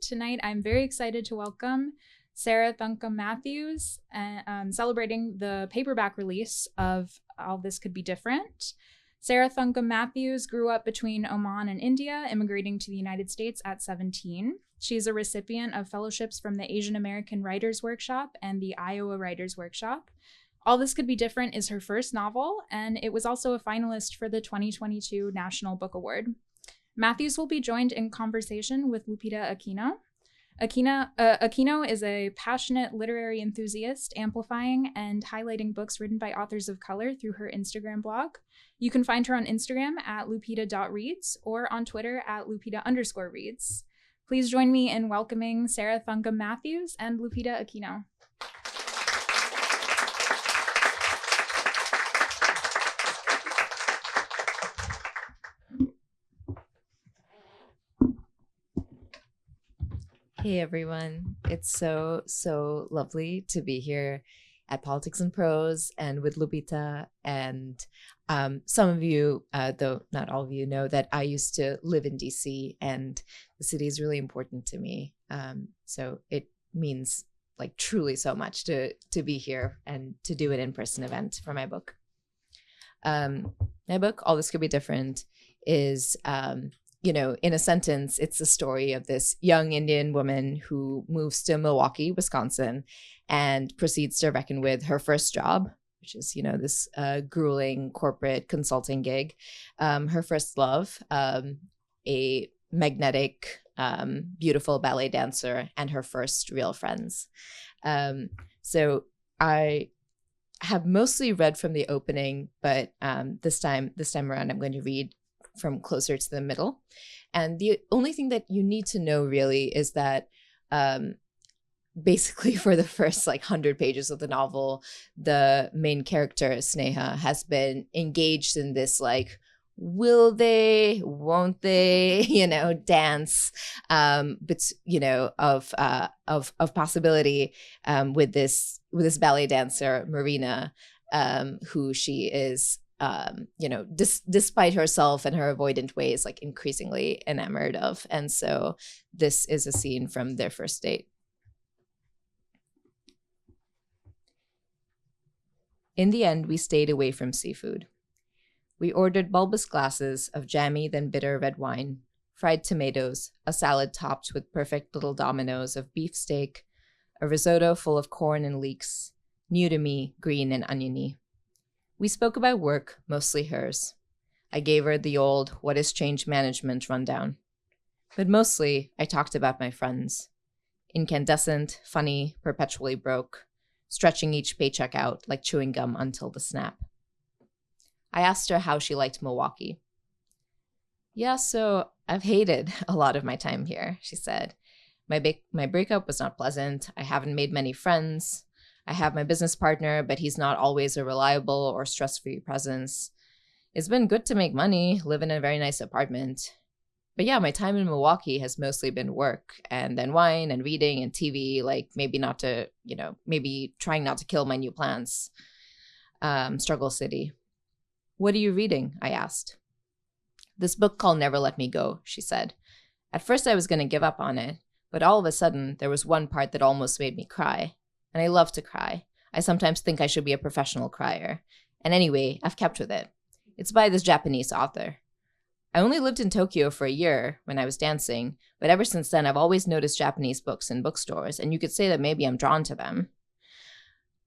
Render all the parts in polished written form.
Tonight, I'm very excited to welcome Sarah Thankam Mathews, celebrating the paperback release of All This Could Be Different. Sarah Thankam Mathews grew up between Oman and India, immigrating to the United States at 17. She's a recipient of fellowships from the Asian American Writers Workshop and the Iowa Writers Workshop. All This Could Be Different is her first novel, and it was also a finalist for the 2022 National Book Award. Mathews will be joined in conversation with Lupita Aquino. Aquino is a passionate literary enthusiast, amplifying and highlighting books written by authors of color through her Instagram blog. You can find her on Instagram at lupita.reads or on Twitter at lupita_reads. Please join me in welcoming Sarah Thankam Mathews and Lupita Aquino. Hey everyone, it's so lovely to be here at Politics and Prose and with Lupita. And some of you, though not all of you, know that I used to live in DC, and the city is really important to me. So it means like truly so much to be here and to do an in-person event for my book. My book, All This Could Be Different, is in a sentence, it's the story of this young Indian woman who moves to Milwaukee, Wisconsin, and proceeds to reckon with her first job, which is, this grueling corporate consulting gig, her first love, a magnetic, beautiful ballet dancer, and her first real friends. So I have mostly read from the opening, but this time around, I'm going to read from closer to the middle. And the only thing that you need to know really is that basically for the first 100 pages of the novel, the main character, Sneha, has been engaged in this will they, won't they, dance, but of possibility with this ballet dancer, Marina, who she is despite herself and her avoidant ways, increasingly enamored of. And so this is a scene from their first date. In the end, we stayed away from seafood. We ordered bulbous glasses of jammy then bitter red wine, fried tomatoes, a salad topped with perfect little dominoes of beefsteak, a risotto full of corn and leeks, new to me, green and oniony. We spoke about work, mostly hers. I gave her the old what is change management rundown. But mostly, I talked about my friends. Incandescent, funny, perpetually broke, stretching each paycheck out like chewing gum until the snap. I asked her how she liked Milwaukee. Yeah, so I've hated a lot of my time here, she said. My breakup was not pleasant. I haven't made many friends. I have my business partner, but he's not always a reliable or stress-free presence. It's been good to make money, live in a very nice apartment. But yeah, my time in Milwaukee has mostly been work and then wine and reading and TV, maybe trying not to kill my new plants. Struggle City. What are you reading? I asked. This book called Never Let Me Go, she said. At first I was going to give up on it, but all of a sudden there was one part that almost made me cry. And I love to cry. I sometimes think I should be a professional crier. And anyway, I've kept with it. It's by this Japanese author. I only lived in Tokyo for a year when I was dancing, but ever since then I've always noticed Japanese books in bookstores, and you could say that maybe I'm drawn to them.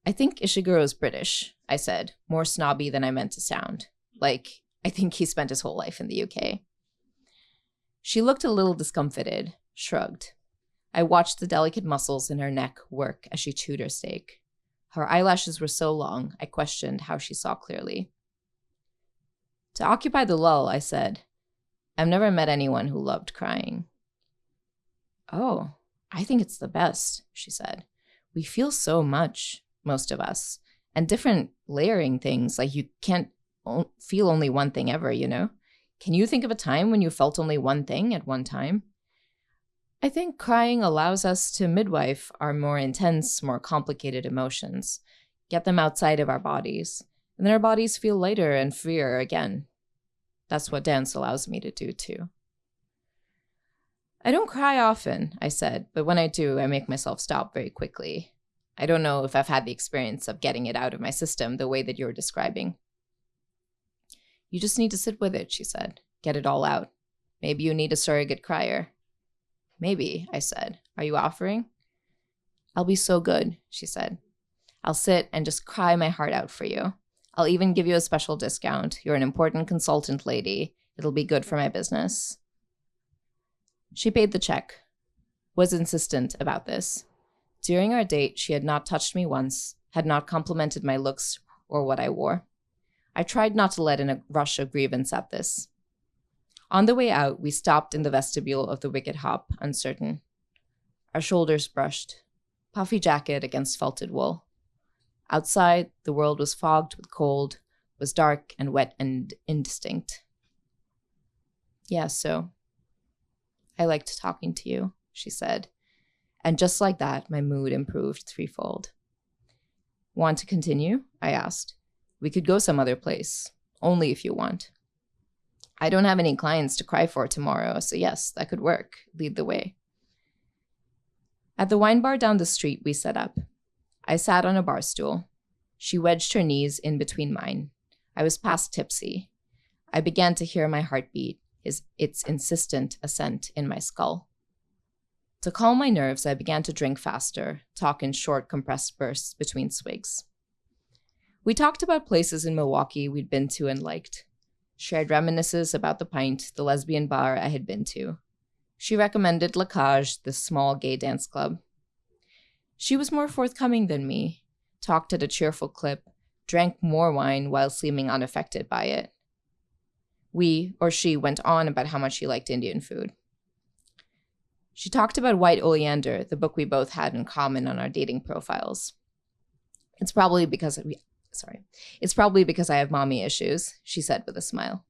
I think Ishiguro's British, I said, more snobby than I meant to sound. I think he spent his whole life in the UK. She looked a little discomfited, shrugged. I watched the delicate muscles in her neck work as she chewed her steak. Her eyelashes were so long, I questioned how she saw clearly. To occupy the lull, I said, I've never met anyone who loved crying. Oh, I think it's the best, she said. We feel so much, most of us, and different layering things, you can't feel only one thing ever, Can you think of a time when you felt only one thing at one time? I think crying allows us to midwife our more intense, more complicated emotions, get them outside of our bodies, and then our bodies feel lighter and freer again. That's what dance allows me to do too. I don't cry often, I said, but when I do, I make myself stop very quickly. I don't know if I've had the experience of getting it out of my system the way that you're describing. You just need to sit with it, she said. Get it all out. Maybe you need a surrogate crier. Maybe, I said. Are you offering? I'll be so good, she said. I'll sit and just cry my heart out for you. I'll even give you a special discount. You're an important consultant lady. It'll be good for my business. She paid the check, was insistent about this. During our date, she had not touched me once, had not complimented my looks or what I wore. I tried not to let in a rush of grievance at this. On the way out, we stopped in the vestibule of the Wicked Hop, uncertain. Our shoulders brushed, puffy jacket against felted wool. Outside, the world was fogged with cold, was dark and wet and indistinct. Yeah, so I liked talking to you, she said. And just like that, my mood improved threefold. Want to continue? I asked. We could go some other place, only if you want. I don't have any clients to cry for tomorrow, so yes, that could work. Lead the way. At the wine bar down the street, we set up. I sat on a bar stool. She wedged her knees in between mine. I was past tipsy. I began to hear my heartbeat, its insistent ascent in my skull. To calm my nerves, I began to drink faster, talk in short, compressed bursts between swigs. We talked about places in Milwaukee we'd been to and liked. Shared reminiscences about the pint, the lesbian bar I had been to. She recommended La Cage, the small gay dance club. She was more forthcoming than me, talked at a cheerful clip, drank more wine while seeming unaffected by it. She went on about how much she liked Indian food. She talked about White Oleander, the book we both had in common on our dating profiles. It's probably because I have mommy issues, she said with a smile.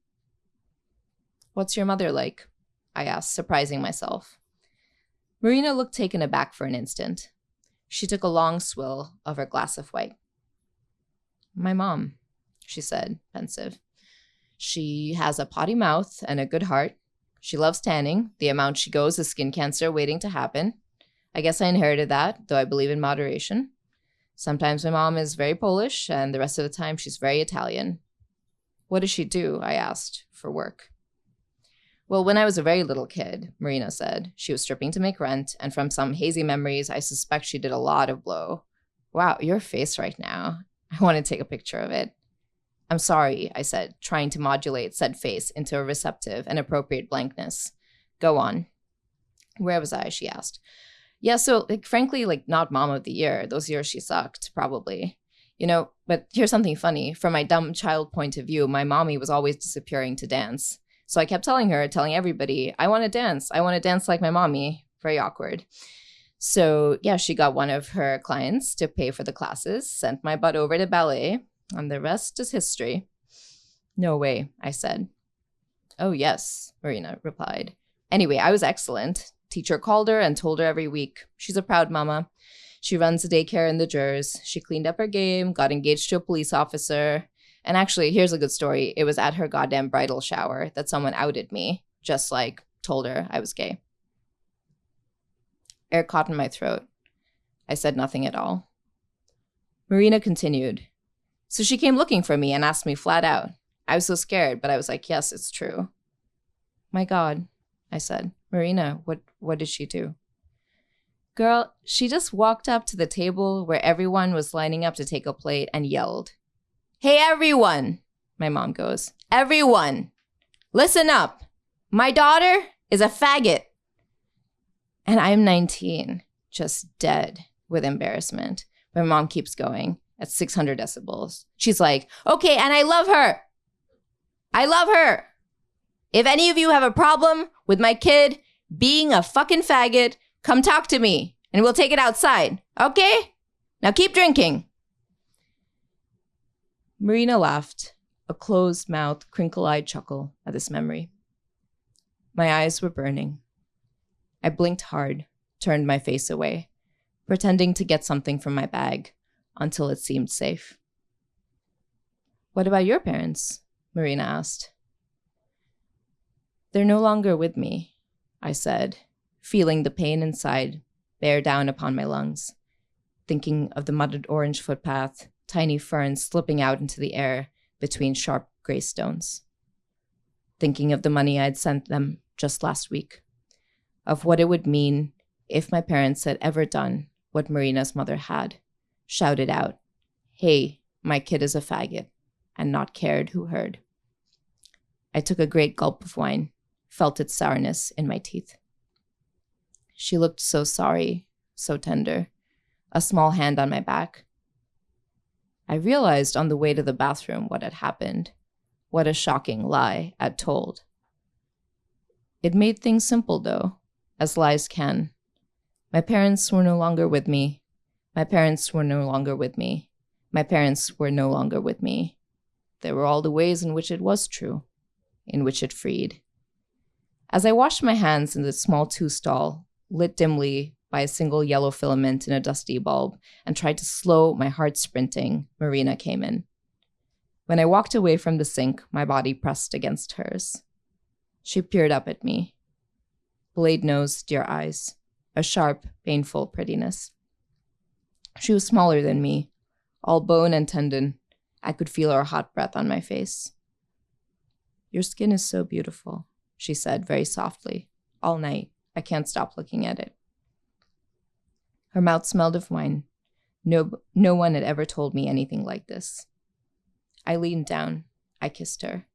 What's your mother like? I asked, surprising myself. Marina looked taken aback for an instant. She took a long swill of her glass of white. My mom, she said, pensive. She has a potty mouth and a good heart. She loves tanning. The amount she goes is skin cancer waiting to happen. I guess I inherited that, though I believe in moderation. Sometimes my mom is very Polish, and the rest of the time she's very Italian. What does she do? I asked, for work. Well, when I was a very little kid, Marina said, she was stripping to make rent, and from some hazy memories, I suspect she did a lot of blow. Wow, your face right now. I want to take a picture of it. I'm sorry, I said, trying to modulate said face into a receptive and appropriate blankness. Go on. Where was I? She asked. Yeah, so frankly, not mom of the year. Those years she sucked, probably. But here's something funny. From my dumb child point of view, my mommy was always disappearing to dance. So I kept telling everybody, I want to dance. I want to dance like my mommy. Very awkward. So yeah, she got one of her clients to pay for the classes, sent my butt over to ballet, and the rest is history. No way, I said. Oh yes, Marina replied. Anyway, I was excellent. Teacher called her and told her every week. She's a proud mama. She runs a daycare in the Jers. She cleaned up her game, got engaged to a police officer. And actually, here's a good story. It was at her goddamn bridal shower that someone outed me, just told her I was gay. Air caught in my throat. I said nothing at all. Marina continued. So she came looking for me and asked me flat out. I was so scared, but I was like, yes, it's true. My God, I said. Marina, what did she do? Girl, she just walked up to the table where everyone was lining up to take a plate and yelled, Hey, everyone, my mom goes. Everyone, listen up. My daughter is a faggot. And I'm 19, just dead with embarrassment. My mom keeps going at 600 decibels. She's like, okay, and I love her. I love her. If any of you have a problem with my kid being a fucking faggot, come talk to me and we'll take it outside. Okay? Now keep drinking. Marina laughed, a closed-mouthed, crinkle-eyed chuckle at this memory. My eyes were burning. I blinked hard, turned my face away, pretending to get something from my bag until it seemed safe. What about your parents? Marina asked. They're no longer with me, I said, feeling the pain inside bear down upon my lungs, thinking of the mudded orange footpath, tiny ferns slipping out into the air between sharp gray stones. Thinking of the money I'd sent them just last week, of what it would mean if my parents had ever done what Marina's mother had, shouted out, "Hey, my kid is a faggot," and not cared who heard. I took a great gulp of wine, felt its sourness in my teeth. She looked so sorry, so tender, a small hand on my back. I realized on the way to the bathroom what had happened, what a shocking lie I'd told. It made things simple, though, as lies can. My parents were no longer with me. My parents were no longer with me. My parents were no longer with me. There were all the ways in which it was true, in which it freed. As I washed my hands in the small two-stall, lit dimly by a single yellow filament in a dusty bulb, and tried to slow my heart sprinting, Marina came in. When I walked away from the sink, my body pressed against hers. She peered up at me. Blade nose, dear eyes, a sharp, painful prettiness. She was smaller than me, all bone and tendon. I could feel her hot breath on my face. "Your skin is so beautiful," she said very softly. "All night, I can't stop looking at it." Her mouth smelled of wine. No one had ever told me anything like this. I leaned down. I kissed her.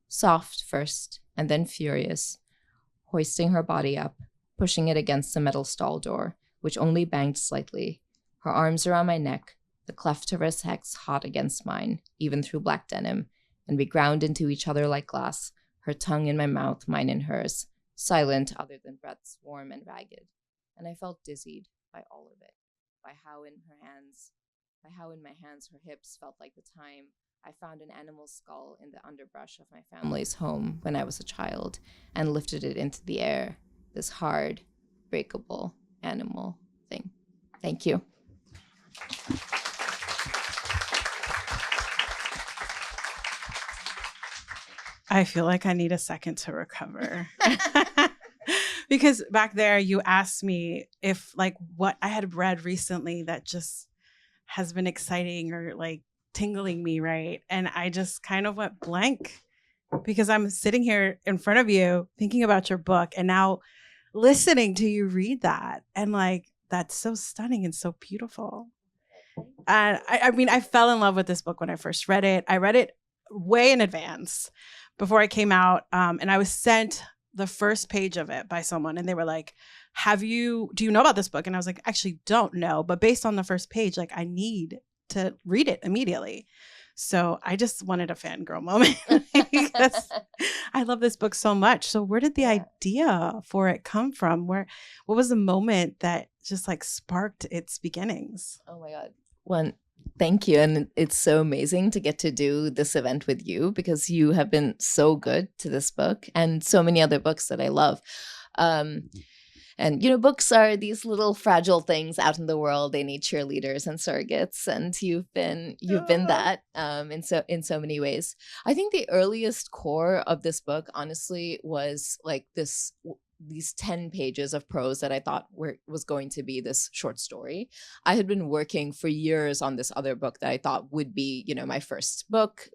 Soft first, and then furious, hoisting her body up, pushing it against the metal stall door, which only banged slightly, her arms around my neck, the cleft of her sex hot against mine, even through black denim, and we ground into each other like glass, her tongue in my mouth, mine in hers, silent other than breaths warm and ragged. And I felt dizzied by all of it, by how in my hands her hips felt like the time I found an animal skull in the underbrush of my family's home when I was a child and lifted it into the air, this hard, breakable animal thing. Thank you. I feel like I need a second to recover. Because back there you asked me if like what I had read recently that just has been exciting or like tingling me, right? And I just kind of went blank because I'm sitting here in front of you thinking about your book and now listening to you read that. And like, that's so stunning and so beautiful. And I mean, I fell in love with this book when I first read it. I read it way in advance before it came out. And I was sent the first page of it by someone and they were like, do you know about this book? And I was like, actually don't know. But based on the first page, like I need to read it immediately. So I just wanted a fangirl moment because I love this book so much. So where did the idea for it come from? What was the moment that just like sparked its beginnings? Oh my God. One, thank you. And it's so amazing to get to do this event with you because you have been so good to this book and so many other books that I love. And, you know, books are these little fragile things out in the world. They need cheerleaders and surrogates. And you've been that in so many ways. I think the earliest core of this book, honestly, was like these 10 pages of prose that I thought was going to be this short story. I had been working for years on this other book that I thought would be, you know, my first book,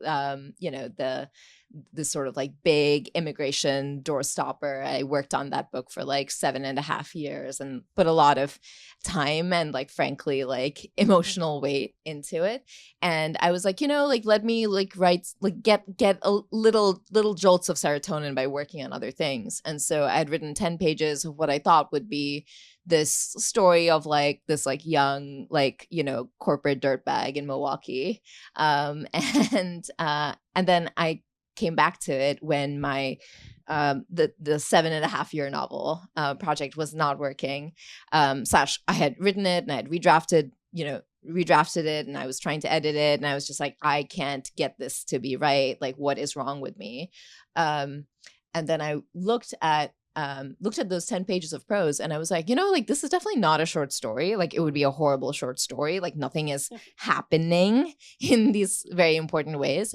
this sort of like big immigration doorstopper. I worked on that book for like 7.5 years and put a lot of time and like, frankly, like emotional weight into it. And I was like, you know, like, let me like write, like get a little jolts of serotonin by working on other things. And so I had written 10 pages of what I thought would be this story of like this like young, like, you know, corporate dirtbag in Milwaukee. And then I came back to it when my the 7.5-year novel project was not working. I had written it and I had redrafted it and I was trying to edit it and I was just like, I can't get this to be right. Like, what is wrong with me? And then I looked at those 10 pages of prose and I was like, you know, like this is definitely not a short story. Like it would be a horrible short story. Like nothing is happening in these very important ways.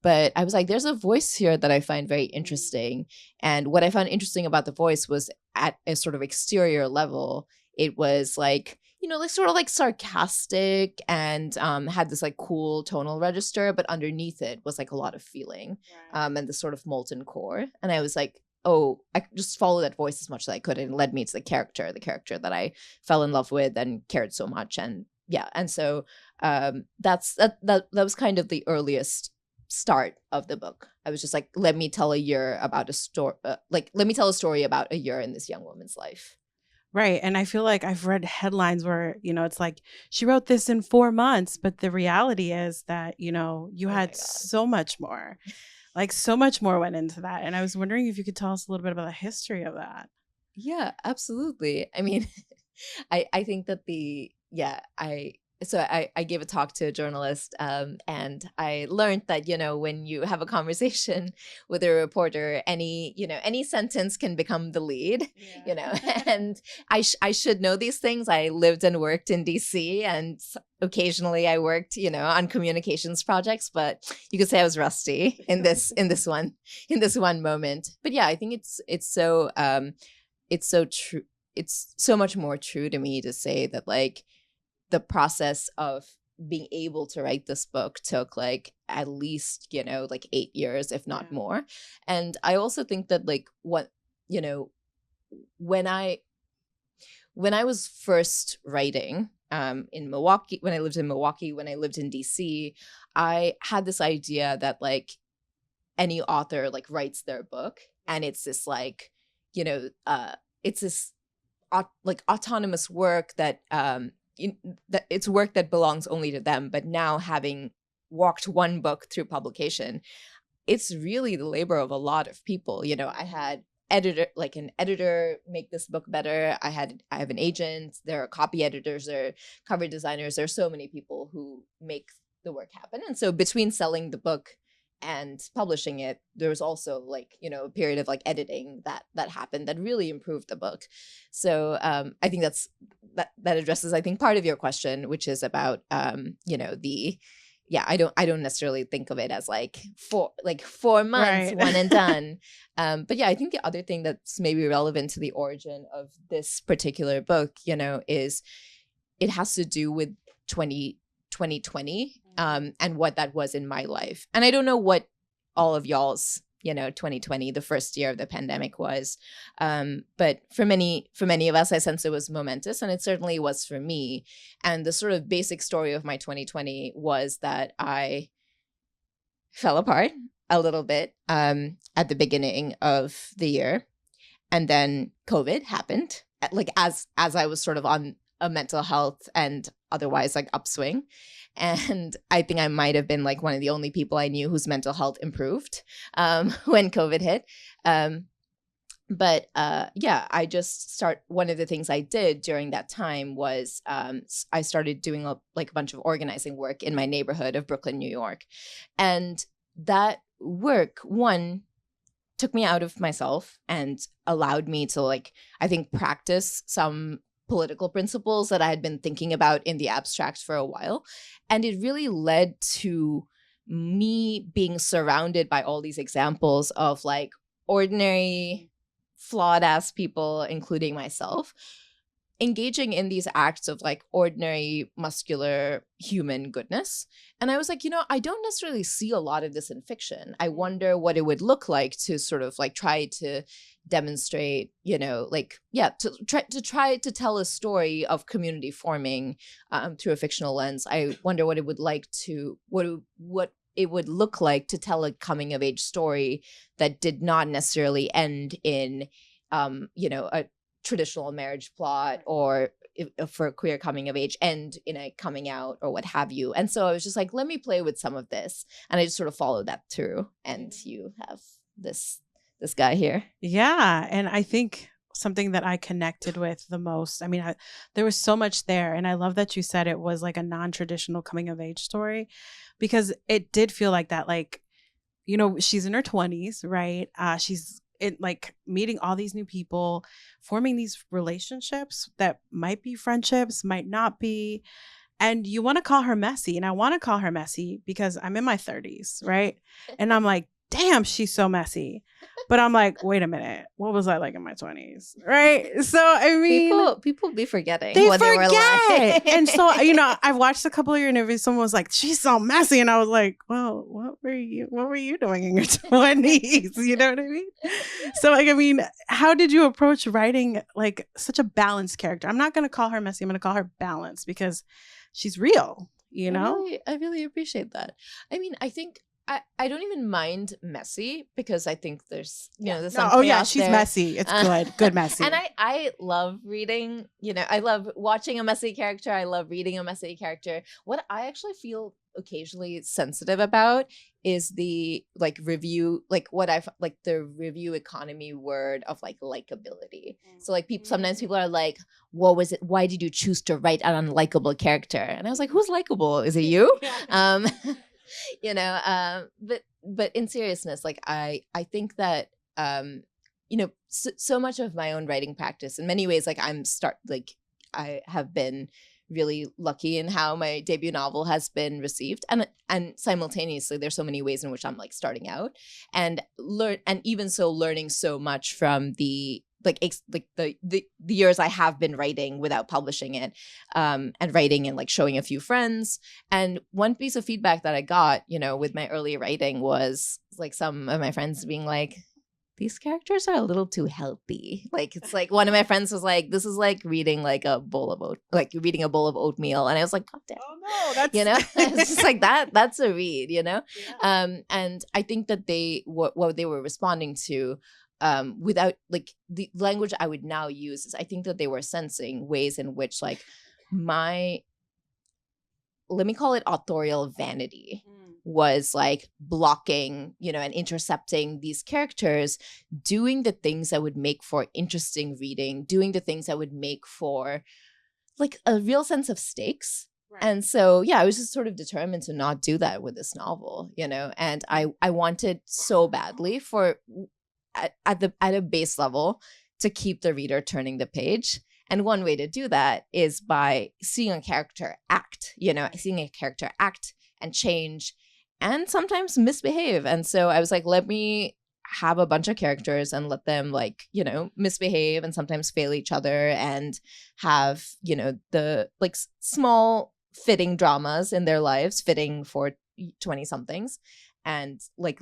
But I was like, there's a voice here that I find very interesting. And what I found interesting about the voice was at a sort of exterior level, it was like, like sort of like sarcastic and had this like cool tonal register, but underneath it was like a lot of feeling, and the sort of molten core. And I was like, oh, I just followed that voice as much as I could, and it led me to the character that I fell in love with and cared so much. And yeah, and so that was kind of the earliest start of the book. I was just like, let me tell a story about a year in this young woman's life. Right. And I feel like I've read headlines where, it's like, she wrote this in 4 months, but the reality is that, you had so much more, like so much more went into that. And I was wondering if you could tell us a little bit about the history of that. Yeah, absolutely. I mean, I think that I gave a talk to a journalist, and I learned that, when you have a conversation with a reporter, any sentence can become the lead, and I should know these things. I lived and worked in DC, and occasionally I worked, on communications projects, but you could say I was rusty in this one moment. But yeah, I think it's so true. It's so much more true to me to say that, like, the process of being able to write this book took like at least, like 8 years, if not more. And I also think that like when I was first writing in Milwaukee, when I lived in Milwaukee, when I lived in DC, I had this idea that like any author like writes their book, and it's this like, it's this like autonomous work that that it's work that belongs only to them. But now, having walked one book through publication, it's really the labor of a lot of people. I had an editor make this book better. I have an agent. There are copy editors, there are cover designers. There are so many people who make the work happen. And so between selling the book and publishing it, there was also like, a period of like editing that happened that really improved the book. So I think that addresses, I think, part of your question, which is about I don't necessarily think of it as like 4 months, right, one and done. But yeah, I think the other thing that's maybe relevant to the origin of this particular book, is it has to do with 2020 and what that was in my life. And I don't know what all of y'all's 2020, the first year of the pandemic, was, but for many of us, I sense it was momentous, and it certainly was for me. And the sort of basic story of my 2020 was that I fell apart a little bit at the beginning of the year, and then COVID happened, like as I was sort of on a mental health and otherwise like upswing. And I think I might have been like one of the only people I knew whose mental health improved when COVID hit. But one of the things I did during that time was I started doing a bunch of organizing work in my neighborhood of Brooklyn, New York. And that work, one, took me out of myself and allowed me to I think practice some political principles that I had been thinking about in the abstract for a while. And it really led to me being surrounded by all these examples of ordinary, flawed ass people, including myself, engaging in these acts of ordinary, muscular human goodness. And I was I don't necessarily see a lot of this in fiction. I wonder what it would look like to sort of try to demonstrate, to try to tell a story of community forming through a fictional lens. I wonder what it would what it would look like to tell a coming of age story that did not necessarily end in, a traditional marriage plot, or for a queer coming of age end in a coming out or what have you. And so I was just let me play with some of this. And I just sort of followed that through. And you have this guy here. Yeah. And I think something that I connected with the most, there was so much there. And I love that you said it was a non-traditional coming of age story, because it did feel like that. She's in her 20s, right? She's meeting all these new people, forming these relationships that might be friendships, might not be. And you want to call her messy. And I want to call her messy because I'm in my 30s, right? And I'm damn, she's so messy. But I'm like, wait a minute, what was I like in my 20s? Right? So, I mean, people be forgetting they what they were like. And so, I watched a couple of your interviews. Someone was like, she's so messy. And I was like, well, what were you doing in your 20s? You know what I mean? So, like, I mean, how did you approach writing like such a balanced character? I'm not going to call her messy. I'm going to call her balanced because she's real, you know? I really appreciate that. I mean, I think I don't even mind messy because I think there's there's some chaos she's there. Messy. It's good messy. And I love reading, I love watching a messy character. I love reading a messy character. What I actually feel occasionally sensitive about is the review, the review economy word of likability. So sometimes people are like, what was it? Why did you choose to write an unlikable character? And I was like, who's likable? Is it you? But in seriousness, I think that so much of my own writing practice in many ways, I have been really lucky in how my debut novel has been received, and simultaneously there's so many ways in which I'm starting out and learning so much from the years I have been writing without publishing it, and writing and showing a few friends. And one piece of feedback that I got, with my early writing was some of my friends being like, these characters are a little too healthy. It's one of my friends was like, this is like reading a bowl of oatmeal. And I was like, God damn. Oh no, that's it's just that's a read, Yeah. And I think that what they were responding to, without the language I would now use, is I think that they were sensing ways in which my, let me call it authorial vanity, was blocking, and intercepting these characters doing the things that would make for interesting reading, doing the things that would make for a real sense of stakes. Right. And so, I was just sort of determined to not do that with this novel, and I wanted so badly for at a base level to keep the reader turning the page. And one way to do that is by seeing a character act, seeing a character act and change and sometimes misbehave. And so I was like, let me have a bunch of characters and let them misbehave and sometimes fail each other and have, the small fitting dramas in their lives, fitting for 20 somethings, and let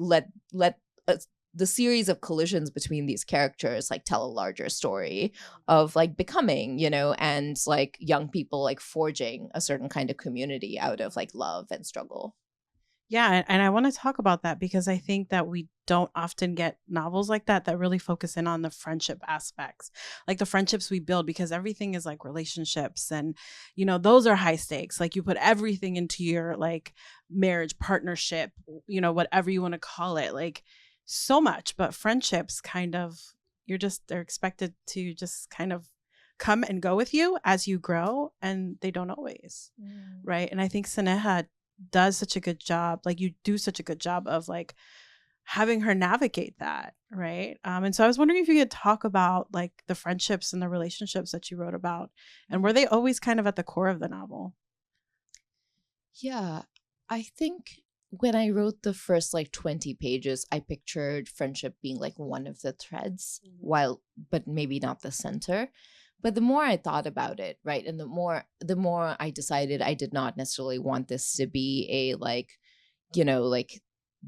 the series of collisions between these characters tell a larger story of becoming, and young people forging a certain kind of community out of love and struggle. Yeah, and I want to talk about that because I think that we don't often get novels like that really focus in on the friendship aspects, the friendships we build, because everything is relationships, and those are high stakes. You put everything into your marriage, partnership, whatever you want to call it, so much. But friendships they're expected to just kind of come and go with you as you grow, and they don't always. Right. And I think Sneha does such a good job, you do such a good job of having her navigate that, right? And so I was wondering if you could talk about the friendships and the relationships that you wrote about, and were they always kind of at the core of the novel? Yeah, I think when I wrote the first 20 pages, I pictured friendship being one of the threads, but maybe not the center. But the more I thought about it, right, and the more I decided I did not necessarily want this to be a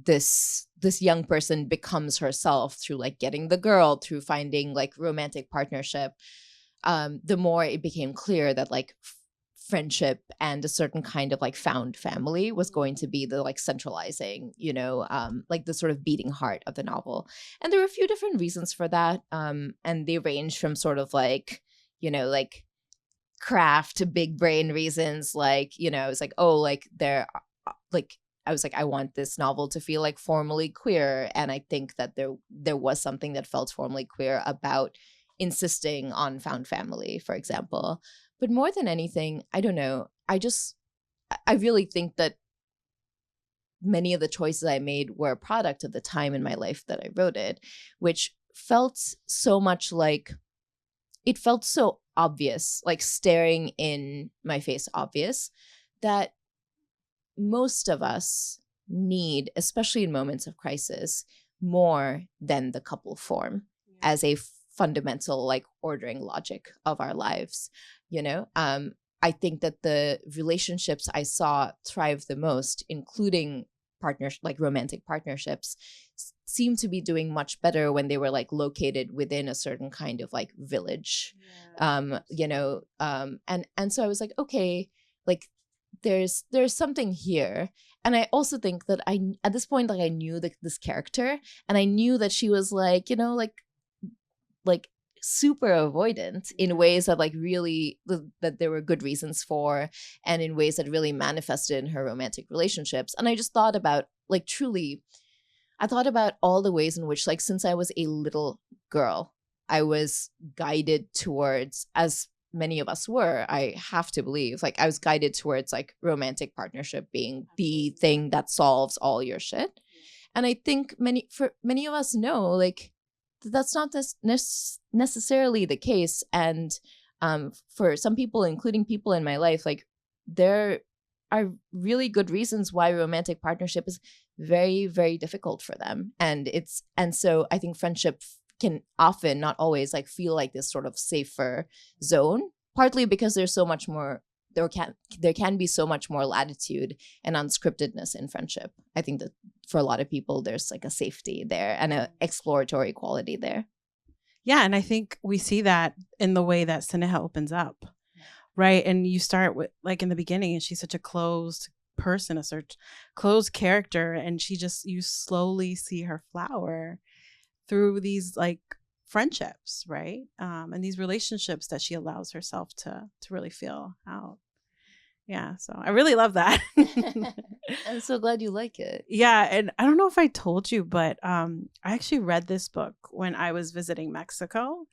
this young person becomes herself through getting the girl, through finding romantic partnership. The more it became clear that friendship and a certain kind of found family was going to be the centralizing, the sort of beating heart of the novel. And there were a few different reasons for that, and they range from sort of craft big brain reasons, I was I want this novel to feel formally queer, and I think that there was something that felt formally queer about insisting on found family, for example. But more than anything, I don't know, I really think that many of the choices I made were a product of the time in my life that I wrote it, which felt so much it felt so obvious, staring in my face obvious, that most of us need, especially in moments of crisis, more than the couple form as a fundamental like ordering logic of our lives. I think that the relationships I saw thrive the most, including like romantic partnerships, seem to be doing much better when they were like located within a certain kind of like village. And so I was like, okay, like there's something here. And I also think that at this point, like I knew this character, and I knew that she was like, like super avoidant in ways that like really that there were good reasons for, and in ways that really manifested in her romantic relationships. And I just thought about like truly, I thought about all the ways in which like since I was a little girl, I was guided towards, as many of us were, I have to believe, like I was guided towards like romantic partnership being the thing that solves all your shit. And I think many of us know like that's not necessarily the case. And for some people, including people in my life, like there are really good reasons why romantic partnership is very, very difficult for them. And so I think friendship can often, not always, like feel like this sort of safer zone, partly because there's so much more, there can be so much more latitude and unscriptedness in friendship. I think that for a lot of people, there's like a safety there and an exploratory quality there. Yeah, and I think we see that in the way that Sneha opens up, right? And you start with, like in the beginning, and she's such a closed person, closed character, and you slowly see her flower through these like friendships, right? And these relationships that she allows herself to really feel out. Yeah, so I really love that. I'm so glad you like it. Yeah, and I don't know if I told you, but I actually read this book when I was visiting Mexico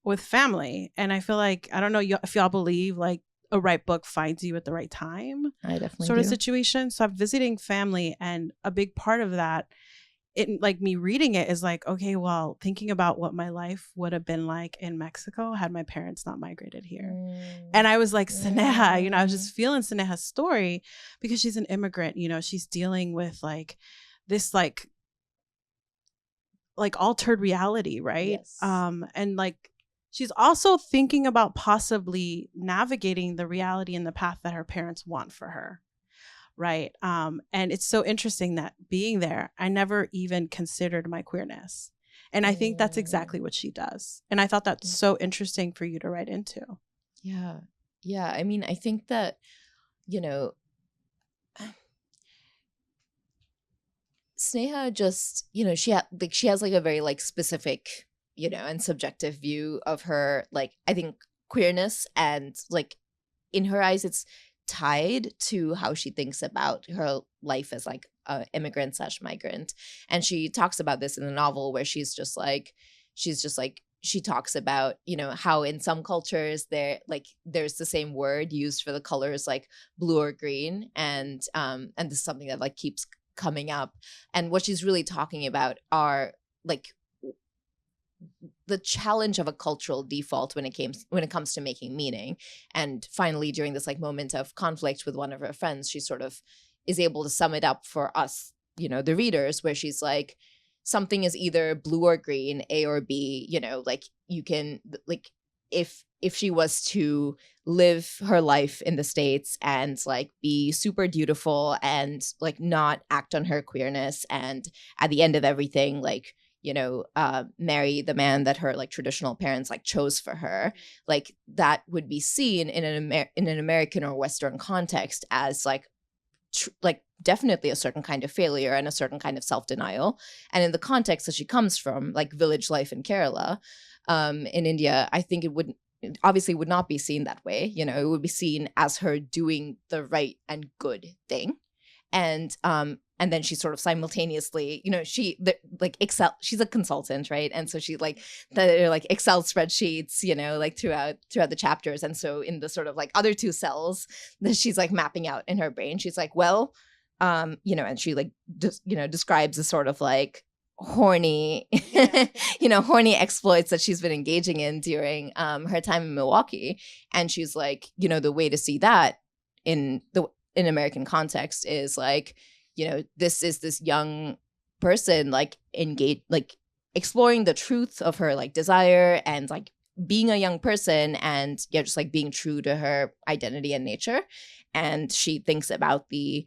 with family. And I feel like, I don't know if y'all believe like a right book finds you at the right time. I definitely sort do. of situation. So I'm visiting family, and a big part of that, it like me reading it is like, okay, well, thinking about what my life would have been like in Mexico had my parents not migrated here. And I was like, Sneha, I was just feeling Sneha's story because she's an immigrant, she's dealing with like this like altered reality, right? Yes. And like she's also thinking about possibly navigating the reality and the path that her parents want for her. Right. And it's so interesting that being there, I never even considered my queerness. And I think that's exactly what she does. And I thought that's so interesting for you to write into. Yeah. Yeah. I mean, I think that, Sneha just, she has like a very like specific, and subjective view of her, like, I think queerness, and like in her eyes, it's tied to how she thinks about her life as like an immigrant / migrant. And she talks about this in the novel, where she talks about, how in some cultures there's the same word used for the colors like blue or green. And this is something that like keeps coming up. And what she's really talking about are like the challenge of a cultural default when it comes to making meaning. And finally, during this like moment of conflict with one of her friends, she sort of is able to sum it up for us, the readers, where she's like, something is either blue or green, A or B, like you can, like, if she was to live her life in the States and like be super dutiful and like not act on her queerness, and at the end of everything, like, marry the man that her like traditional parents like chose for her, like that would be seen in an American or Western context as like definitely a certain kind of failure and a certain kind of self-denial. And in the context that she comes from, like village life in Kerala, in India, I think it obviously would not be seen that way. It would be seen as her doing the right and good thing. And then she sort of simultaneously, she's a consultant, right? And so she like the like Excel spreadsheets, like throughout the chapters. And so in the sort of like other two cells that she's like mapping out in her brain, she's like, well, and she like describes a sort of like horny, horny exploits that she's been engaging in during her time in Milwaukee. And she's like, the way to see that in American context is like, this is this young person like engaged, like exploring the truth of her like desire and like being a young person and just like being true to her identity and nature. And she thinks about the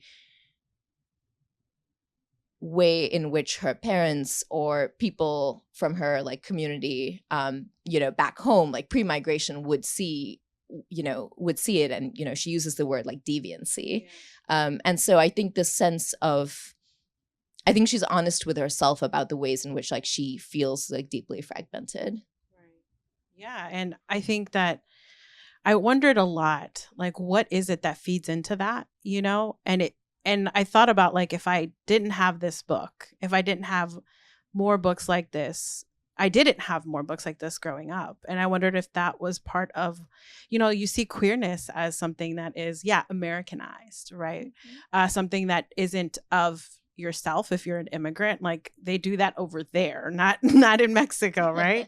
way in which her parents or people from her like community back home like pre-migration would see it. And she uses the word like deviancy. And so I think this sense of, I think she's honest with herself about the ways in which like she feels like deeply fragmented. Right. Yeah. And I think that I wondered a lot, like, what is it that feeds into that, and I thought about like, if I didn't have this book, if I didn't have more books like this, I didn't have more books like this growing up. And I wondered if that was part of, you see queerness as something that is, Americanized, right? Something that isn't of yourself. If you're an immigrant, like they do that over there, not in Mexico, right?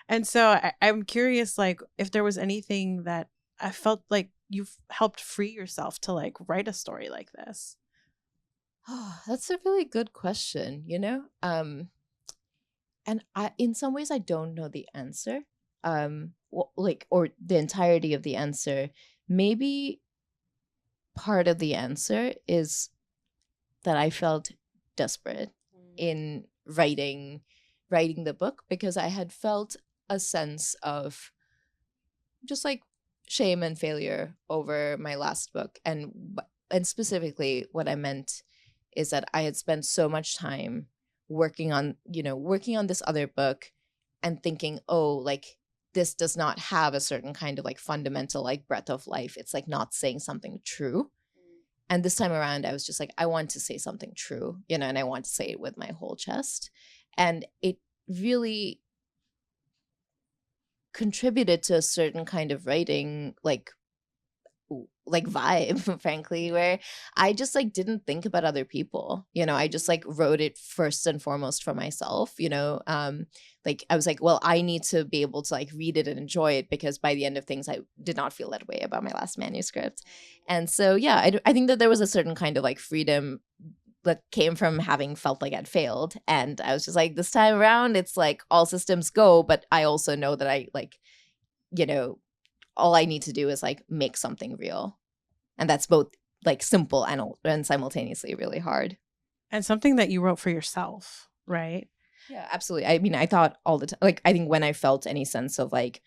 And so I'm curious, like, if there was anything that I felt like you've helped free yourself to like write a story like this. Oh, that's a really good question, and in some ways I don't know the answer, or the entirety of the answer. Maybe part of the answer is that I felt desperate in writing the book, because I had felt a sense of just like shame and failure over my last book. And specifically what I meant is that I had spent so much time working on this other book and thinking, oh, like this does not have a certain kind of like fundamental like breadth of life. It's like not saying something true. And this time around, I was just like, I want to say something true, and I want to say it with my whole chest. And it really contributed to a certain kind of writing, like vibe, frankly, where I just like didn't think about other people. I just like wrote it first and foremost for myself. Like I was like, well, I need to be able to like read it and enjoy it, because by the end of things, I did not feel that way about my last manuscript. And so, I think that there was a certain kind of like freedom that came from having felt like I'd failed. And I was just like, this time around, it's like all systems go, but I also know that I like, all I need to do is like make something real. And that's both like simple and simultaneously really hard. And something that you wrote for yourself, right? Yeah, absolutely. I mean, I thought all the time, like, I think when I felt any sense of like,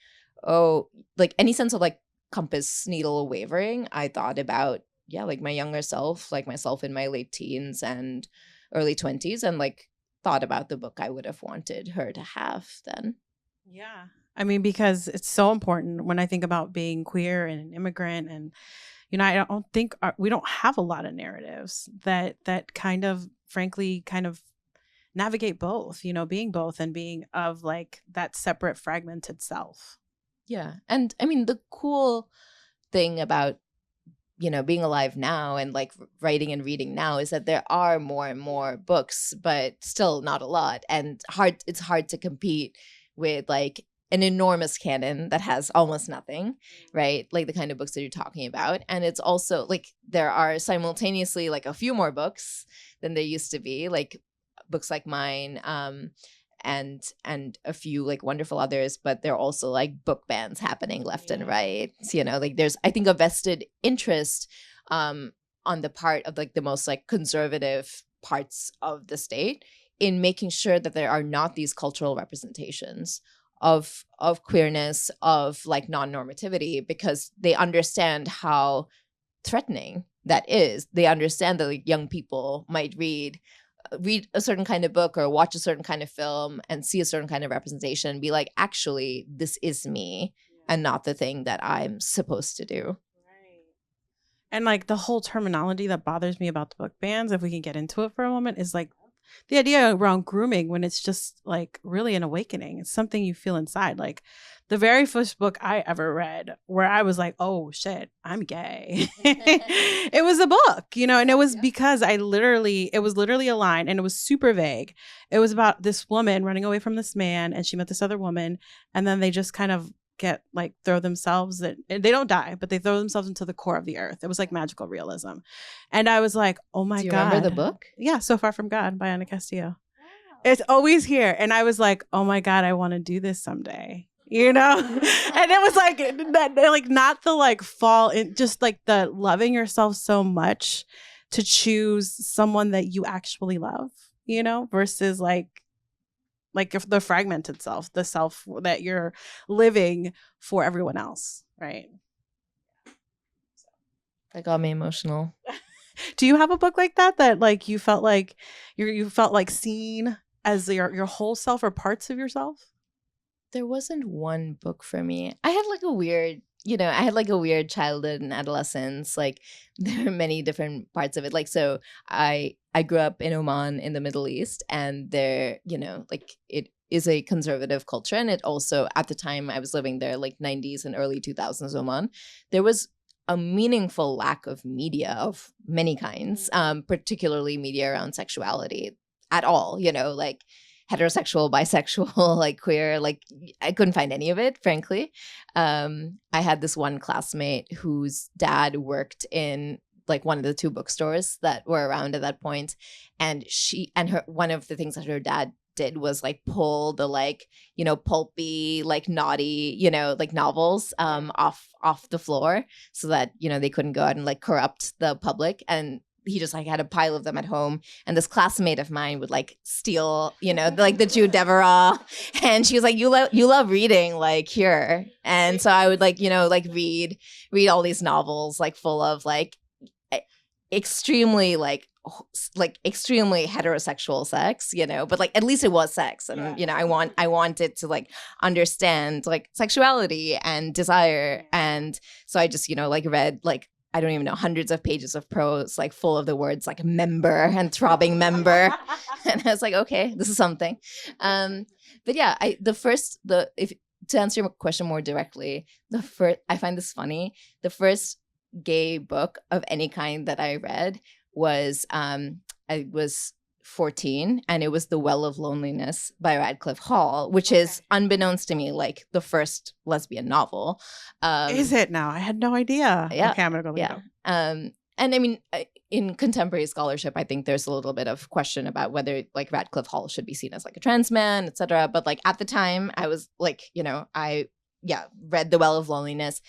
oh, like any sense of like compass needle wavering, I thought about, like my younger self, like myself in my late teens and early 20s, and like thought about the book I would have wanted her to have then. Yeah. I mean, because it's so important when I think about being queer and an immigrant, and I don't think we don't have a lot of narratives that kind of, frankly, kind of navigate both, being both and being of like that separate fragmented self. Yeah. And I mean, the cool thing about, being alive now and like writing and reading now is that there are more and more books, but still not a lot. And it's hard to compete with like an enormous canon that has almost nothing, right? Like the kind of books that you're talking about. And it's also like there are simultaneously like a few more books than there used to be, like books like mine, and a few like wonderful others, but there are also like book bans happening left and right. So, like there's, I think, a vested interest on the part of like the most like conservative parts of the state in making sure that there are not these cultural representations of queerness, of like non-normativity, because they understand how threatening that is. They understand that like young people might read a certain kind of book or watch a certain kind of film and see a certain kind of representation and be like, actually, this is me and not the thing that I'm supposed to do. Right. And like the whole terminology that bothers me about the book bans, if we can get into it for a moment, is like the idea around grooming, when it's just like really an awakening. It's something you feel inside. Like the very first book I ever read where I was like, oh shit, I'm gay. It was a book, and it was because it was literally a line, and it was super vague. It was about this woman running away from this man, and she met this other woman, and then they just kind of throw themselves and they don't die, but they throw themselves into the core of the earth. It was like magical realism. And I was like, oh my God. Do you remember the book? Yeah, So Far From God by Ana Castillo. It's always here. And I was like, oh my God, I want to do this someday. And it was like that, like not the like fall in, just like the loving yourself so much to choose someone that you actually love, versus like the fragmented self, the self that you're living for everyone else, right? That got me emotional. Do you have a book like that like you felt like you felt like seen as your whole self or parts of yourself? There wasn't one book for me. I had like a weird childhood and adolescence. Like there are many different parts of it. Like, so I grew up in Oman in the Middle East, and there, like it is a conservative culture. And it also, at the time I was living there, like 90s and early 2000s Oman, there was a meaningful lack of media of many kinds, particularly media around sexuality at all, like heterosexual, bisexual, like queer, like I couldn't find any of it, frankly. I had this one classmate whose dad worked in like one of the two bookstores that were around at that point. And one of the things that her dad did was like pull the like, pulpy, like naughty, like novels off the floor so that, they couldn't go out and like corrupt the public. And he just like had a pile of them at home, and this classmate of mine would like steal, like the Jude Devereux, and she was like, you love reading, like here. And so I would like, like read all these novels like full of like extremely like extremely heterosexual sex, but like at least it was sex. And I wanted to like understand like sexuality and desire. And so I just like read like, I don't even know, hundreds of pages of prose, like full of the words like member and throbbing member. And I was like, okay, this is something. But yeah, to answer your question more directly, I find this funny. The first gay book of any kind that I read was, I was 14, and it was The Well of Loneliness by Radcliffe Hall, which is, unbeknownst to me, like the first lesbian novel. Is it now? I had no idea. Yeah. Okay, I'm gonna go look it up. And I mean, in contemporary scholarship, I think there's a little bit of question about whether like Radcliffe Hall should be seen as like a trans man, etc. But like at the time, I was like, I read The Well of Loneliness,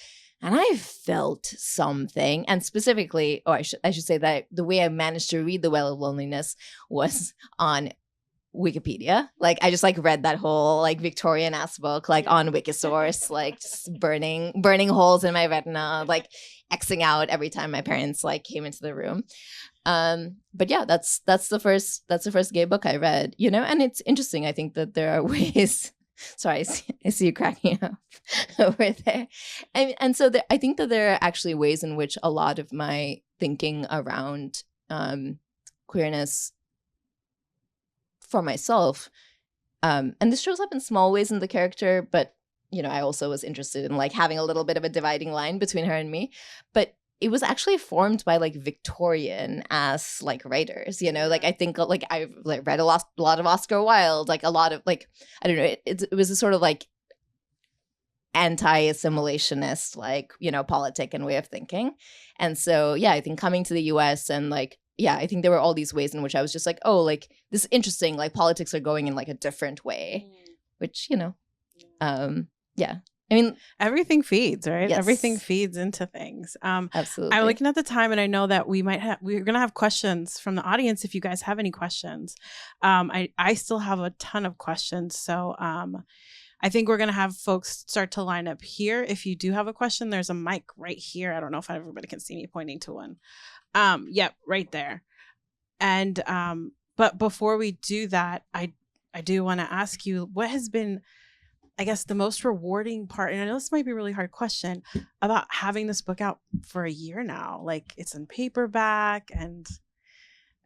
and I felt something. And specifically, I should say that the way I managed to read The Well of Loneliness was on Wikipedia. Like I just like read that whole like Victorian ass book like on Wikisource, like just burning holes in my retina, like Xing out every time my parents like came into the room. But yeah, that's the first gay book I read, and it's interesting. I think that there are ways. Sorry, I see you cracking up over there. And so I think that there are actually ways in which a lot of my thinking around queerness for myself, and this shows up in small ways in the character, but, I also was interested in like having a little bit of a dividing line between her and me. But it was actually formed by like Victorian ass like writers, like I think like I've like read a lot of Oscar Wilde, like a lot of like, I don't know, it was a sort of like anti-assimilationist, like, politic and way of thinking. And so, yeah, I think coming to the US and like, yeah, I think there were all these ways in which I was just like, oh, like this is interesting, like politics are going in like a different way, which, yeah. I mean, everything feeds, right? Yes. Everything feeds into things. Absolutely. I'm looking at the time, and I know that we're going to have questions from the audience. If you guys have any questions, I still have a ton of questions. So I think we're going to have folks start to line up here. If you do have a question, there's a mic right here. I don't know if everybody can see me pointing to one. Yep, right there. And but before we do that, I do want to ask you, what has been, I guess, the most rewarding part, and I know this might be a really hard question, about having this book out for a year now? Like, it's in paperback, and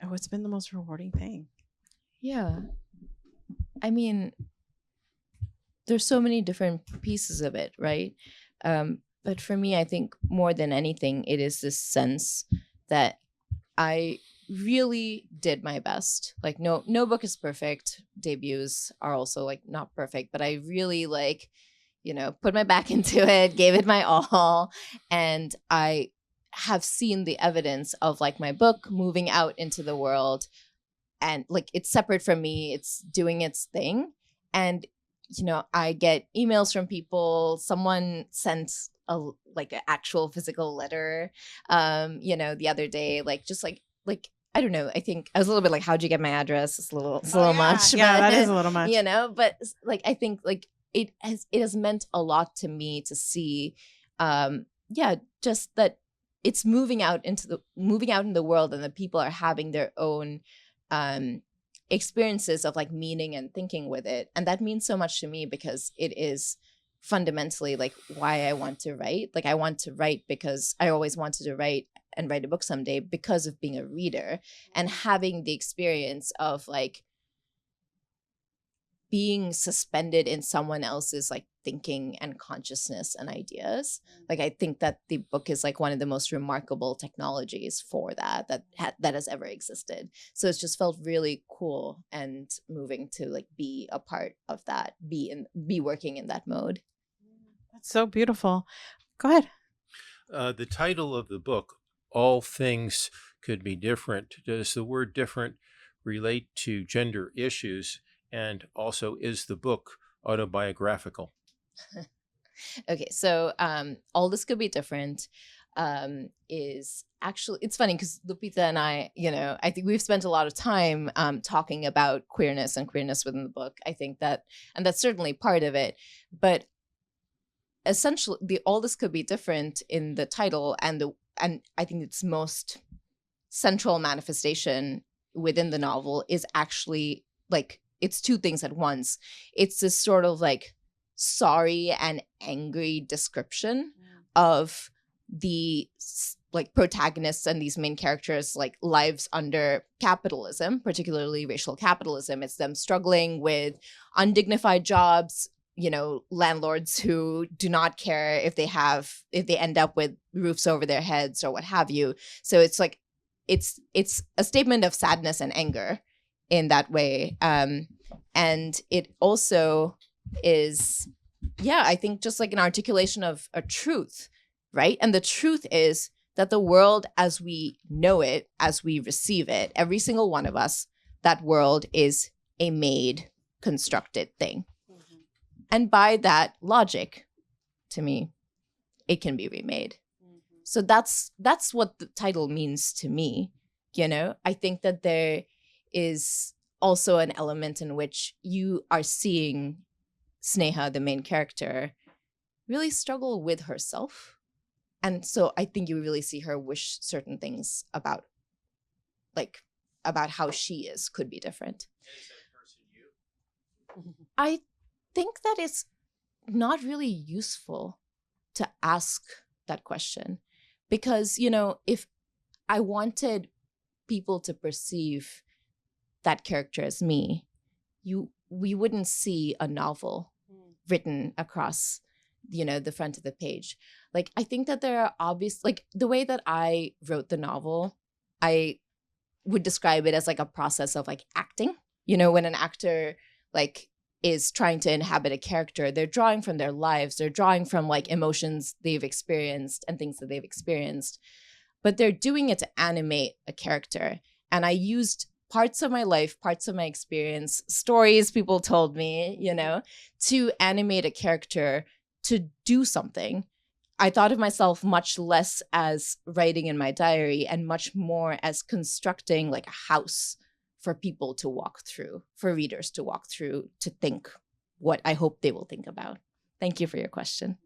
what's been the most rewarding thing? Yeah. I mean, there's so many different pieces of it, right? But for me, I think more than anything, it is this sense that I really did my best. Like no book is perfect. Debuts are also like not perfect, but I really like, put my back into it, gave it my all. And I have seen the evidence of like my book moving out into the world, and like it's separate from me, it's doing its thing. And I get emails from people. Someone sent an actual physical letter the other day, like I don't know, I think I was a little bit like, how'd you get my address? It's a little much. Yeah, but, that is a little much. But like I think like it has meant a lot to me to see just that it's moving out in the world, and that people are having their own experiences of like meaning and thinking with it. And that means so much to me, because it is fundamentally like why I want to write. Like I want to write because I always wanted to write and write a book someday, because of being a reader and having the experience of like being suspended in someone else's like thinking and consciousness and ideas. Like I think that the book is like one of the most remarkable technologies for that has ever existed. So it's just felt really cool and moving to like be a part of that, be working in that mode. That's so beautiful. Go ahead. The title of the book, All Things Could Be Different. Does the word different relate to gender issues? And also, is the book autobiographical? Okay, so All This Could Be Different is actually, it's funny because Lupita and I think we've spent a lot of time talking about queerness and queerness within the book. I think that, and that's certainly part of it, but essentially the All This Could Be Different in the title and I think its most central manifestation within the novel is actually like, it's two things at once. It's this sort of like sorry and angry description of the like protagonists and these main characters' like lives under capitalism, particularly racial capitalism. It's them struggling with undignified jobs, landlords who do not care if they end up with roofs over their heads or what have you. So it's like it's a statement of sadness and anger in that way. And it also is, I think just like an articulation of a truth, right? And the truth is that the world as we know it, as we receive it, every single one of us, that world is a made, constructed thing. Mm-hmm. And by that logic, to me, it can be remade. Mm-hmm. So that's what the title means to me. I think that there is also an element in which you are seeing Sneha, the main character, really struggle with herself. And so I think you really see her wish certain things about how she could be different. Is that person you? I think that it's not really useful to ask that question, because, if I wanted people to perceive that character as me, we wouldn't see a novel written across the front of the page. Like I think that there are obvious, like the way that I wrote the novel, I would describe it as like a process of like acting. When an actor like is trying to inhabit a character, they're drawing from their lives, they're drawing from like emotions they've experienced and things that they've experienced, but they're doing it to animate a character. And I used parts of my life, parts of my experience, stories people told me, to animate a character to do something. I thought of myself much less as writing in my diary and much more as constructing like a house for people to walk through, for readers to walk through, to think what I hope they will think about. Thank you for your question.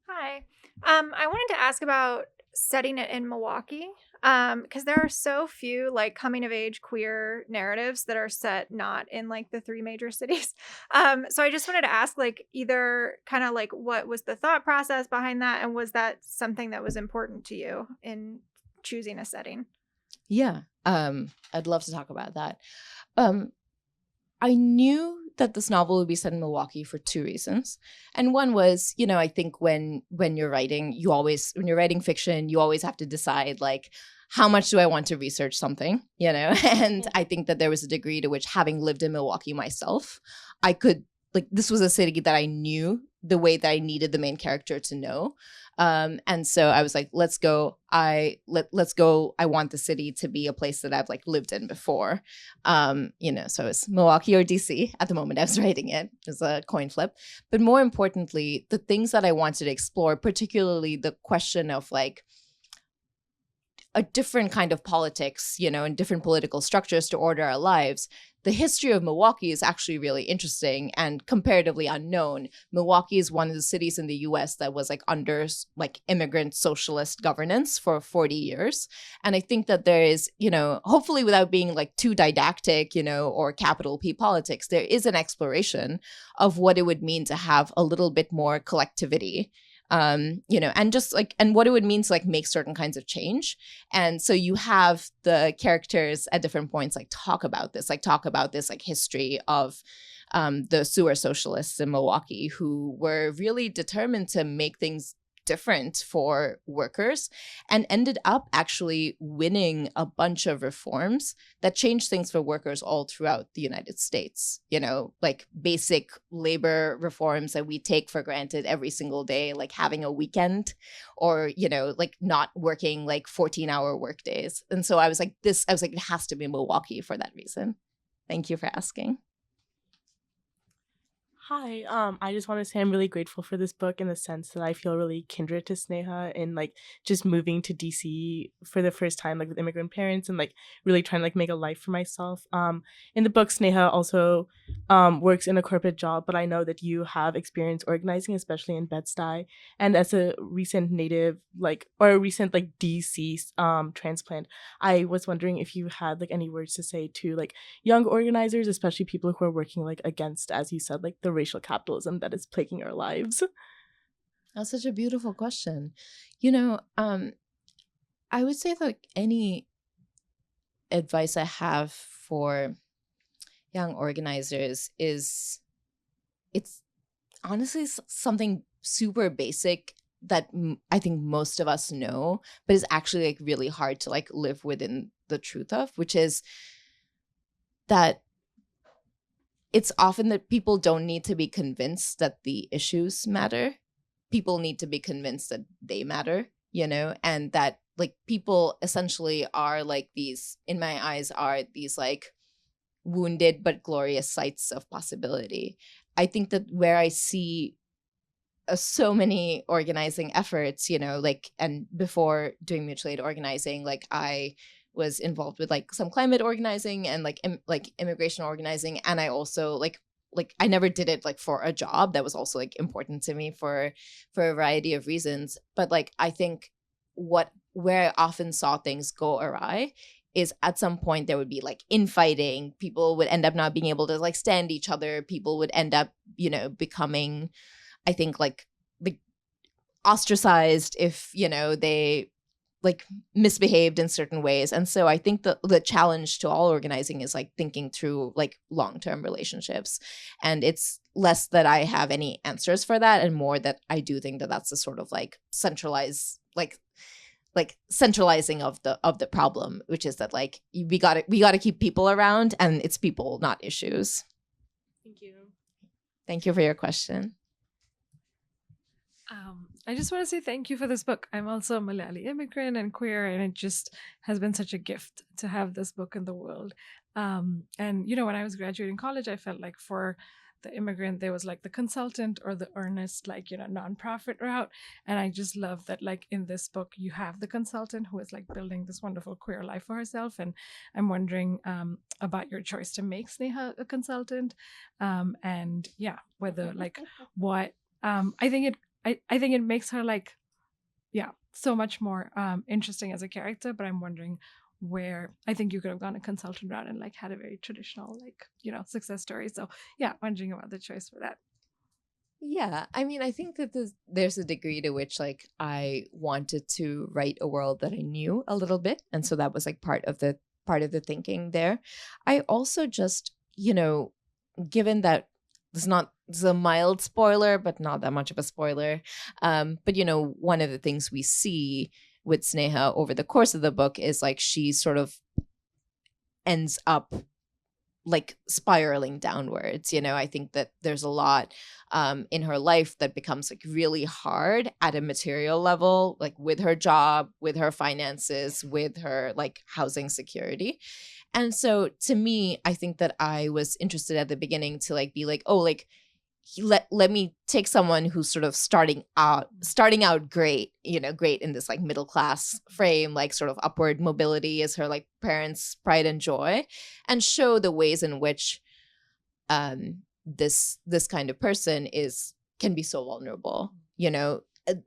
Hi. I wanted to ask about setting it in Milwaukee, because there are so few like coming of age queer narratives that are set not in like the three major cities. So I just wanted to ask, like, either kind of like what was the thought process behind that, and was that something that was important to you in choosing a setting? Yeah, I'd love to talk about that. I knew that this novel would be set in Milwaukee for two reasons. And one was, I think when you're writing, when you're writing fiction, you always have to decide like, how much do I want to research something, And I think that there was a degree to which, having lived in Milwaukee myself, I could like this was a city that I knew the way that I needed the main character to know. And so I was like, let's go. Let's go. I want the city to be a place that I've like lived in before. So it's Milwaukee or DC at the moment I was writing it. It was a coin flip. But more importantly, the things that I wanted to explore, particularly the question of like a different kind of politics, and different political structures to order our lives. The history of Milwaukee is actually really interesting and comparatively unknown. Milwaukee is one of the cities in the US that was like under like immigrant socialist governance for 40 years. And I think that there is, hopefully without being like too didactic, or capital P politics, there is an exploration of what it would mean to have a little bit more collectivity. And just like, and what it would mean to like make certain kinds of change. And so you have the characters at different points, like talk about this like history of the sewer socialists in Milwaukee who were really determined to make things different for workers and ended up actually winning a bunch of reforms that changed things for workers all throughout the United States, like basic labor reforms that we take for granted every single day, like having a weekend or, like not working like 14-hour work days. And so I was like, it has to be Milwaukee for that reason. Thank you for asking. Hi, I just want to say I'm really grateful for this book in the sense that I feel really kindred to Sneha in like just moving to DC for the first time, like with immigrant parents and like really trying to like make a life for myself. In the book, Sneha also works in a corporate job, but I know that you have experience organizing, especially in Bed-Stuy. And as a recent DC transplant, I was wondering if you had like any words to say to like young organizers, especially people who are working like against, as you said, like the racial capitalism that is plaguing our lives. That's such a beautiful question. I would say that any advice I have for young organizers is it's honestly something super basic that I think most of us know, but is actually like really hard to like live within the truth of, which is that it's often that people don't need to be convinced that the issues matter. People need to be convinced that they matter, and that like people essentially are like these, in my eyes, are these like wounded but glorious sites of possibility. I think that where I see so many organizing efforts, and before doing mutual aid organizing, like I was involved with like some climate organizing and like immigration organizing, and I also like I never did it like for a job. That was also like important to me for a variety of reasons. But like I think where I often saw things go awry is at some point there would be like infighting. People would end up not being able to like stand each other. People would end up becoming, I think, like ostracized if they like misbehaved in certain ways. And so I think the challenge to all organizing is like thinking through like long-term relationships. And it's less that I have any answers for that and more that I do think that that's a sort of like centralizing of the problem, which is that like we got to keep people around, and it's people, not issues. Thank you for your question. I just want to say thank you for this book. I'm also a Malayali immigrant and queer, and it just has been such a gift to have this book in the world. And, when I was graduating college, I felt like for the immigrant, there was like the consultant or the earnest, like, nonprofit route. And I just love that, like, in this book, you have the consultant who is like building this wonderful queer life for herself. And I'm wondering about your choice to make Sneha a consultant. And yeah, whether like what I think it makes her like, so much more interesting as a character. But I'm wondering where I think you could have gone a consultant route and like had a very traditional like, success story. So yeah, wondering about the choice for that. Yeah, I mean, I think that there's a degree to which like I wanted to write a world that I knew a little bit, and so that was like part of the thinking there. I also just, given that this is a mild spoiler, but not that much of a spoiler. But one of the things we see with Sneha over the course of the book is like she sort of ends up like spiraling downwards. I think that there's a lot in her life that becomes like really hard at a material level, like with her job, with her finances, with her like housing security. And so to me, I think that I was interested at the beginning to like be like, oh, like let me take someone who's sort of starting out great, great in this like middle class frame, like sort of upward mobility is her like parents' pride and joy, and show the ways in which this kind of person can be so vulnerable,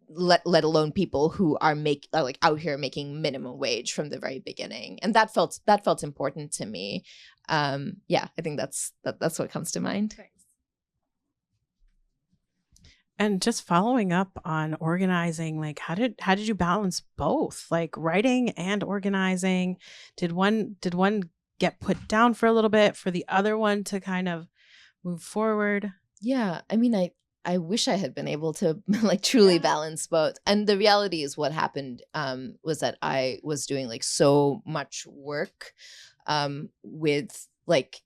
let alone people who are like out here making minimum wage from the very beginning. And that felt important to me. Yeah, I think that's what comes to mind. Thanks. And just following up on organizing, like how did you balance both, like writing and organizing? Did one get put down for a little bit for the other one to kind of move forward? Yeah, I mean, I wish I had been able to like truly balance both. And the reality is what happened was that I was doing like so much work with like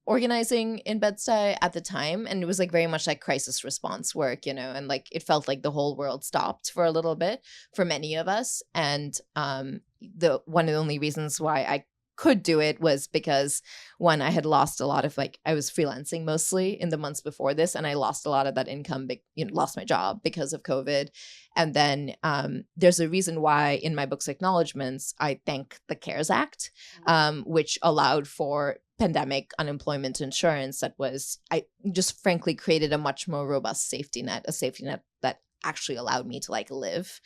organizing in Bed-Stuy at the time, and it was like very much like crisis response work, and like it felt like the whole world stopped for a little bit for many of us. And the one of the only reasons why I could do it was because one, I had lost a lot of like I was freelancing mostly in the months before this, and I lost a lot of that income, lost my job because of COVID. And then there's a reason why in my book's acknowledgements I thank the CARES Act, which allowed for pandemic unemployment insurance. I just frankly created a much more robust safety net, a safety net that actually allowed me to like live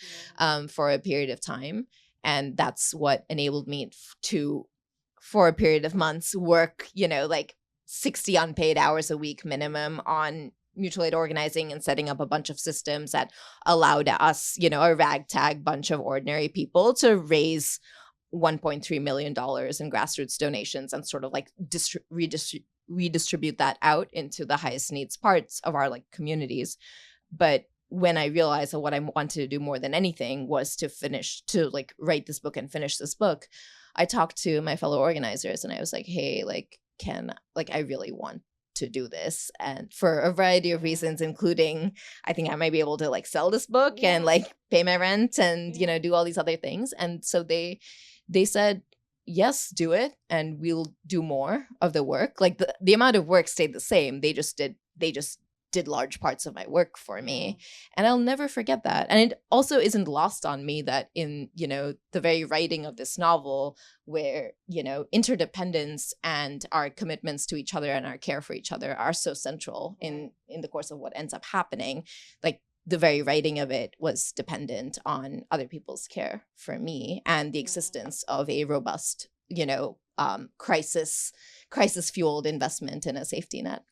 for a period of time. And that's what enabled me to, for a period of months, work, like 60 unpaid hours a week minimum on mutual aid organizing and setting up a bunch of systems that allowed us, a ragtag bunch of ordinary people to raise $1.3 million in grassroots donations and sort of like redistribute that out into the highest needs parts of our like communities. But when I realized that what I wanted to do more than anything was to like write this book and finish this book, I talked to my fellow organizers and I was like, hey, like I really want to do this, and for a variety of reasons, including I think I might be able to like sell this book and like pay my rent and do all these other things. And so they said, yes, do it, and we'll do more of the work. Like the amount of work stayed the same. They just did large parts of my work for me, and I'll never forget that. And it also isn't lost on me that in the very writing of this novel, where interdependence and our commitments to each other and our care for each other are so central in the course of what ends up happening, like the very writing of it was dependent on other people's care for me and the existence of a robust crisis fueled investment in a safety net.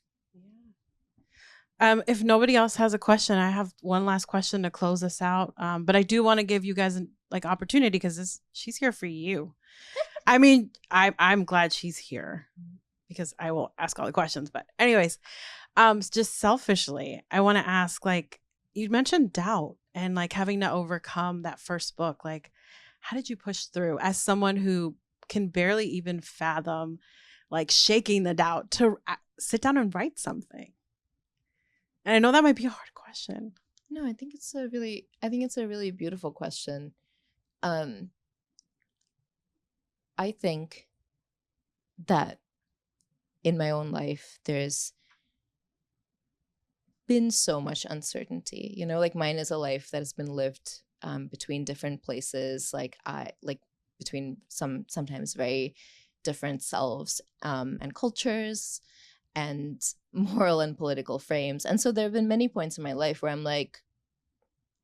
If nobody else has a question, I have one last question to close us out. But I do want to give you guys like opportunity because she's here for you. I mean, I'm glad she's here because I will ask all the questions. But anyways, just selfishly, I want to ask, like, you mentioned doubt and like having to overcome that first book. Like, how did you push through as someone who can barely even fathom like shaking the doubt to sit down and write something? And I know that might be a hard question. No, I think it's a really beautiful question. I think that in my own life, there's been so much uncertainty. Like mine is a life that has been lived between different places, between sometimes very different selves and cultures and moral and political frames. And so there have been many points in my life where I'm like,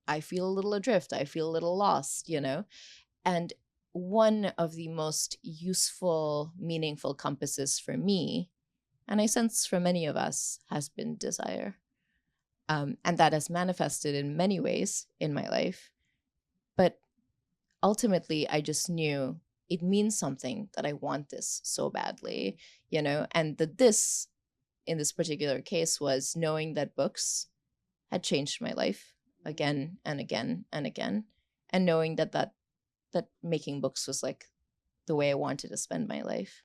I feel a little adrift. I feel a little lost, And one of the most useful, meaningful compasses for me, and I sense for many of us, has been desire. And that has manifested in many ways in my life. But ultimately, I just knew it means something that I want this so badly, and that this, in this particular case, was knowing that books had changed my life again and again and again, and knowing that making books was like the way I wanted to spend my life.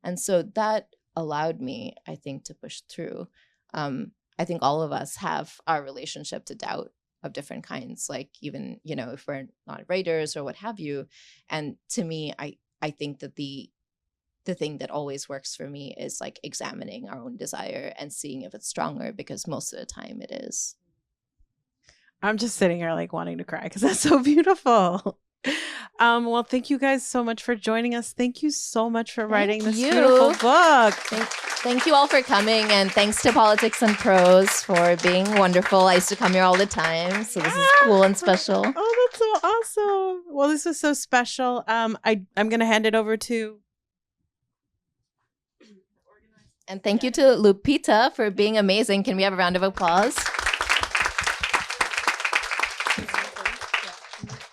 And so that allowed me, I think, to push through. I think all of us have our relationship to doubt of different kinds, like even, if we're not writers or what have you. And to me, I think that the thing that always works for me is like examining our own desire and seeing if it's stronger, because most of the time it is. I'm just sitting here like wanting to cry because that's so beautiful. Well, thank you guys so much for joining us. Thank you so much for writing this beautiful book. Thank you all for coming, and thanks to Politics and Prose for being wonderful. I used to come here all the time, so this is cool and special. Oh, that's so awesome. Well, this was so special. I'm going to hand it over to... And thank you to Lupita for being amazing. Can we have a round of applause?